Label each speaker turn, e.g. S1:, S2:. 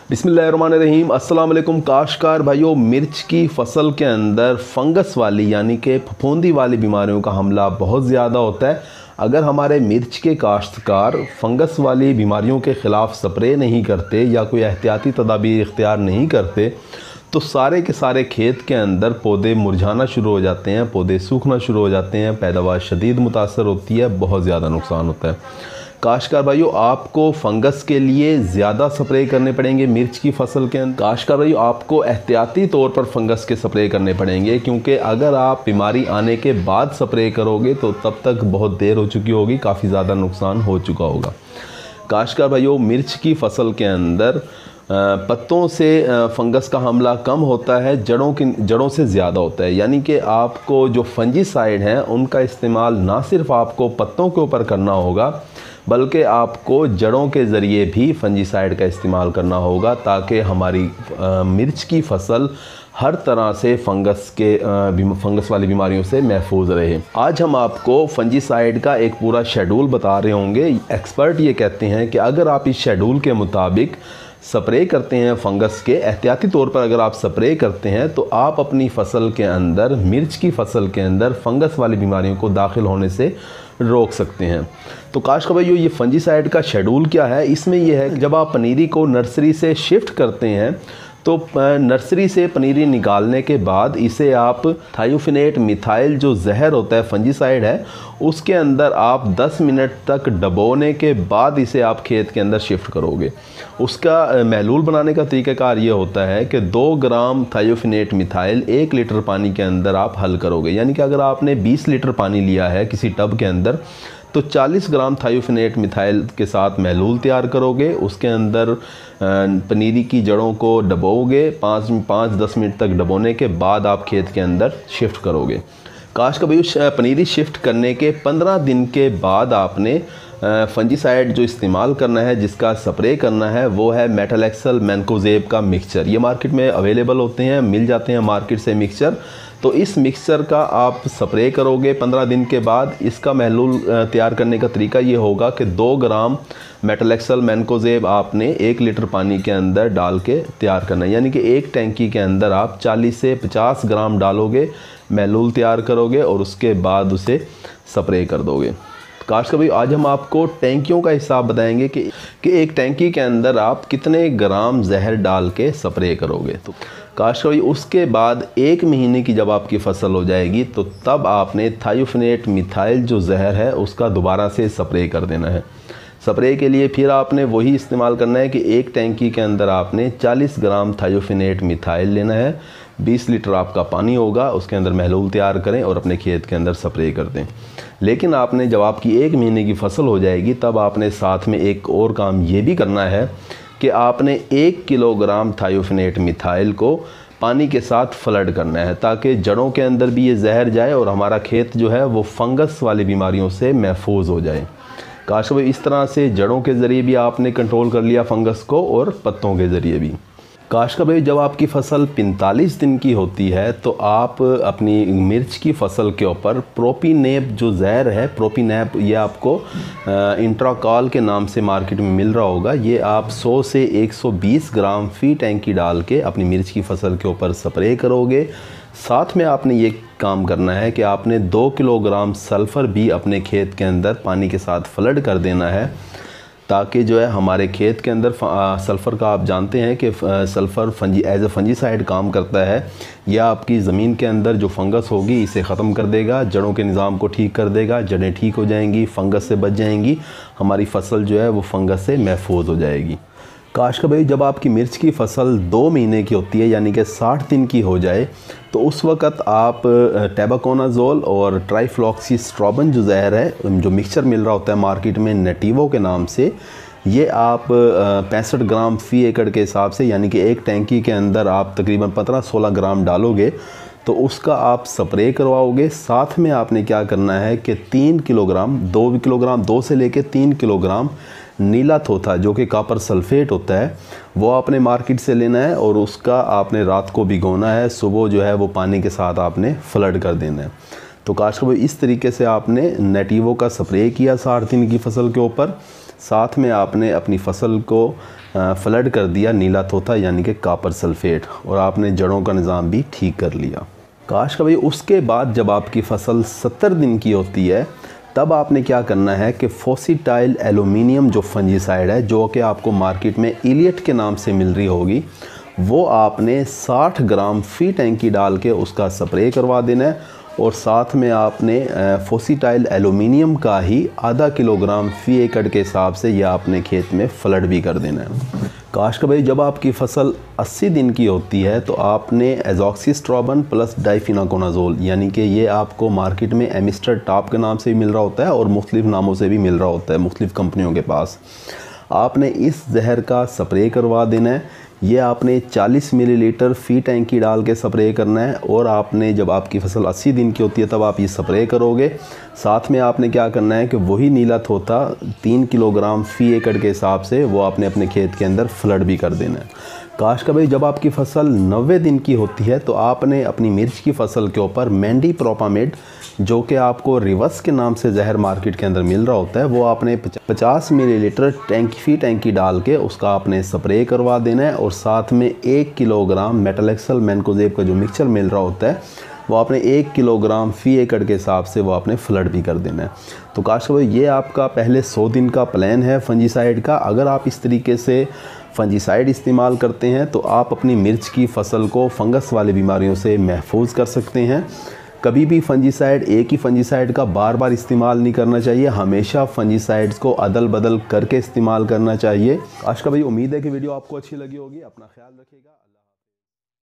S1: बिस्मिल्लाहिर्रहमानिर्रहीम। अस्सलाम वालेकुम काश्तकार भाइयों, मिर्च की फसल के अंदर फंगस वाली यानी कि फफूंदी वाली बीमारियों का हमला बहुत ज़्यादा होता है। अगर हमारे मिर्च के काश्तकार फंगस वाली बीमारियों के ख़िलाफ़ स्प्रे नहीं करते या कोई एहतियाती तदाबीर इख्तियार नहीं करते तो सारे के सारे खेत के अंदर पौधे मुरझाना शुरू हो जाते हैं, पौधे सूखना शुरू हो जाते हैं, पैदावार शदीद मुतासर होती है, बहुत ज़्यादा नुकसान होता है। काश्तकार भाइयों, आपको फंगस के लिए ज़्यादा स्प्रे करने पड़ेंगे मिर्च की फसल के अंदर। काश्तकार भाइयों, आपको एहतियाती तौर पर फंगस के स्प्रे करने पड़ेंगे, क्योंकि अगर आप बीमारी आने के बाद स्प्रे करोगे तो तब तक बहुत देर हो चुकी होगी, काफ़ी ज़्यादा नुकसान हो चुका होगा। काश्तकार भाइयों, मिर्च की फसल के अंदर पत्तों से फंगस का हमला कम होता है, जड़ों से ज़्यादा होता है। यानी कि आपको जो फंजीसाइड हैं उनका इस्तेमाल ना सिर्फ आपको पत्तों के ऊपर करना होगा बल्कि आपको जड़ों के ज़रिए भी फंजीसाइड का इस्तेमाल करना होगा, ताकि हमारी मिर्च की फसल हर तरह से फंगस वाली बीमारियों से महफूज रहे। आज हम आपको फंजीसाइड का एक पूरा शेड्यूल बता रहे होंगे। एक्सपर्ट ये कहते हैं कि अगर आप इस शेड्यूल के मुताबिक स्प्रे करते हैं फंगस के, एहतियाती तौर पर अगर आप स्प्रे करते हैं तो आप अपनी फसल के अंदर, मिर्च की फसल के अंदर फंगस वाली बीमारियों को दाखिल होने से रोक सकते हैं। तो काश्तकार भाइयों, ये फंजीसाइड का शेड्यूल क्या है? इसमें यह है कि जब आप पनीरी को नर्सरी से शिफ्ट करते हैं तो नर्सरी से पनीरी निकालने के बाद इसे आप थायोफिनेट मिथाइल जो जहर होता है, फंजीसाइड है, उसके अंदर आप 10 मिनट तक डबोने के बाद इसे आप खेत के अंदर शिफ्ट करोगे। उसका महलूल बनाने का तरीक़ाकार ये होता है कि 2 ग्राम थायोफिनेट मिथाइल 1 लीटर पानी के अंदर आप हल करोगे। यानी कि अगर आपने 20 लीटर पानी लिया है किसी टब के अंदर तो 40 ग्राम थायोफिनेट मिथाइल के साथ महलूल तैयार करोगे। उसके अंदर पनीरी की जड़ों को डबोगे, 5-10 मिनट तक डबोने के बाद आप खेत के अंदर शिफ्ट करोगे। काश्तकार भाइयों, पनीरी शिफ्ट करने के 15 दिन के बाद आपने फंजीसाइड जो इस्तेमाल करना है, जिसका स्प्रे करना है, वो है मेटलैक्सल मैनकोजेब का मिक्सचर। ये मार्केट में अवेलेबल होते हैं, मिल जाते हैं मार्केट से मिक्सचर। तो इस मिक्सचर का आप स्प्रे करोगे 15 दिन के बाद। इसका महलूल तैयार करने का तरीका ये होगा कि 2 ग्राम मेटलैक्सल मैनकोजेब आपने 1 लीटर पानी के अंदर डाल के तैयार करना है। यानी कि एक टैंकी के अंदर आप 40 से 50 ग्राम डालोगे, महलूल तैयार करोगे और उसके बाद उसे स्प्रे कर दोगे। काश्तकार भाई, आज हम आपको टैंकियों का हिसाब बताएंगे कि एक टैंकी के अंदर आप कितने ग्राम जहर डाल के स्प्रे करोगे। तो काश्तकार भाई, उसके बाद 1 महीने की जब आपकी फसल हो जाएगी तो तब आपने थायोफिनेट मिथाइल जो जहर है उसका दोबारा से स्प्रे कर देना है। स्प्रे के लिए फिर आपने वही इस्तेमाल करना है कि एक टैंकी के अंदर आपने 40 ग्राम थायोफिनेट मिथाइल लेना है, 20 लीटर आपका पानी होगा, उसके अंदर महलूल तैयार करें और अपने खेत के अंदर स्प्रे कर दें। लेकिन आपने जब आपकी 1 महीने की फसल हो जाएगी तब आपने साथ में एक और काम ये भी करना है कि आपने 1 किलोग्राम थायोफिनेट मिथाइल को पानी के साथ फ्लड करना है, ताकि जड़ों के अंदर भी ये जहर जाए और हमारा खेत जो है वो फंगस वाली बीमारियों से महफूज हो जाए। काश्तकार भाई, इस तरह से जड़ों के ज़रिए भी आपने कंट्रोल कर लिया फंगस को और पत्तों के ज़रिए भी। काश्तकार भाई, जब आपकी फसल 45 दिन की होती है तो आप अपनी मिर्च की फसल के ऊपर प्रोपिनेप जो जहर है, प्रोपिनेप, ये आपको इंट्राकॉल के नाम से मार्केट में मिल रहा होगा। ये आप 100 से 120 ग्राम फी टैंकी डाल के अपनी मिर्च की फसल के ऊपर स्प्रे करोगे। साथ में आपने ये काम करना है कि आपने 2 किलोग्राम सल्फ़र भी अपने खेत के अंदर पानी के साथ फ्लड कर देना है, ताकि जो है हमारे खेत के अंदर सल्फ़र का, आप जानते हैं कि सल्फ़र एज ए फंजीसाइड काम करता है। यह आपकी ज़मीन के अंदर जो फंगस होगी इसे ख़त्म कर देगा, जड़ों के निज़ाम को ठीक कर देगा, जड़ें ठीक हो जाएंगी, फंगस से बच जाएंगी, हमारी फसल जो है वो फंगस से महफूज हो जाएगी। काश्तकार भाई, जब आपकी मिर्च की फसल 2 महीने की होती है यानी कि 60 दिन की हो जाए तो उस वक़्त आप टेबाकोनाज़ोल और ट्राइफ्लॉक्सीस्ट्रोबिन जो जहर है, जो मिक्सचर मिल रहा होता है मार्केट में नेटिवो के नाम से, ये आप 65 ग्राम फ़ी एकड़ के हिसाब से, यानी कि एक टैंकी के अंदर आप तकरीबन 15-16 ग्राम डालोगे तो उसका आप स्प्रे करवाओगे। साथ में आपने क्या करना है कि 2 से लेकर 3 किलोग्राम नीला थोथा, जो कि कॉपर सल्फेट होता है, वो आपने मार्केट से लेना है और उसका आपने रात को भिगोना है, सुबह जो है वो पानी के साथ आपने फ्लड कर देना है। तो काश्तकार भाई, इस तरीके से आपने नेटिवो का स्प्रे किया 60 दिन की फसल के ऊपर। साथ में आपने अपनी फसल को फ्लड कर दिया नीला तोता यानी कि कॉपर सल्फेट, और आपने जड़ों का निज़ाम भी ठीक कर लिया। काश का भाई उसके बाद जब आपकी फ़सल 70 दिन की होती है तब आपने क्या करना है कि फोसीटाइल एलुमिनियम जो फंजीसाइड है, जो कि आपको मार्केट में इलियट के नाम से मिल रही होगी, वो आपने 60 ग्राम फ़ी टैंकी डाल के उसका स्प्रे करवा देना है। और साथ में आपने फोसीटाइल एलुमिनियम का ही आधा किलोग्राम फ़ी एकड़ के हिसाब से यह आपने खेत में फ्लड भी कर देना है। काश का भाई जब आपकी फ़सल 80 दिन की होती है तो आपने एज़ॉक्सिस्ट्रोबिन प्लस डाइफिनाकोनाज़ोल, यानी कि ये आपको मार्केट में एमिस्टर टॉप के नाम से भी मिल रहा होता है और मुख्तलिफ़ नामों से भी मिल रहा होता है मुख्तलिफ़ कंपनियों के पास, आपने इस जहर का स्प्रे करवा देना है। ये आपने 40 मिलीलीटर फ़ी टैंकी डाल के स्प्रे करना है, और आपने जब आपकी फ़सल 80 दिन की होती है तब आप ये स्प्रे करोगे। साथ में आपने क्या करना है कि वही नीला तोता 3 किलोग्राम फ़ी एकड़ के हिसाब से वो आपने अपने खेत के अंदर फ्लड भी कर देना है। काश का भाई जब आपकी फ़सल 90 दिन की होती है तो आपने अपनी मिर्च की फ़सल के ऊपर मैंडी प्रोपामेड, जो कि आपको रिवर्स के नाम से जहर मार्केट के अंदर मिल रहा होता है, वो आपने 50 मिलीलीटर फ़ी टैंकी डाल के उसका आपने स्प्रे करवा देना है। और साथ में 1 किलोग्राम मेटलेक्सल मैनकोजेब का जो मिक्सचर मिल रहा होता है वो आपने 1 किलोग्राम फ़ी एकड़ के हिसाब से वो आपने फ्लड भी कर देना है। तो काश का भाई ये आपका पहले 100 दिन का प्लान है फंजीसाइड का। अगर आप इस तरीके से फंजीसाइड इस्तेमाल करते हैं तो आप अपनी मिर्च की फ़सल को फंगस वाली बीमारियों से महफूज कर सकते हैं। कभी भी फंजीसाइड, एक ही फंजीसाइड का बार बार इस्तेमाल नहीं करना चाहिए, हमेशा फंजीसाइड्स को अदल बदल करके इस्तेमाल करना चाहिए। आज का भाई उम्मीद है कि वीडियो आपको अच्छी लगी होगी। अपना ख्याल रखिएगा।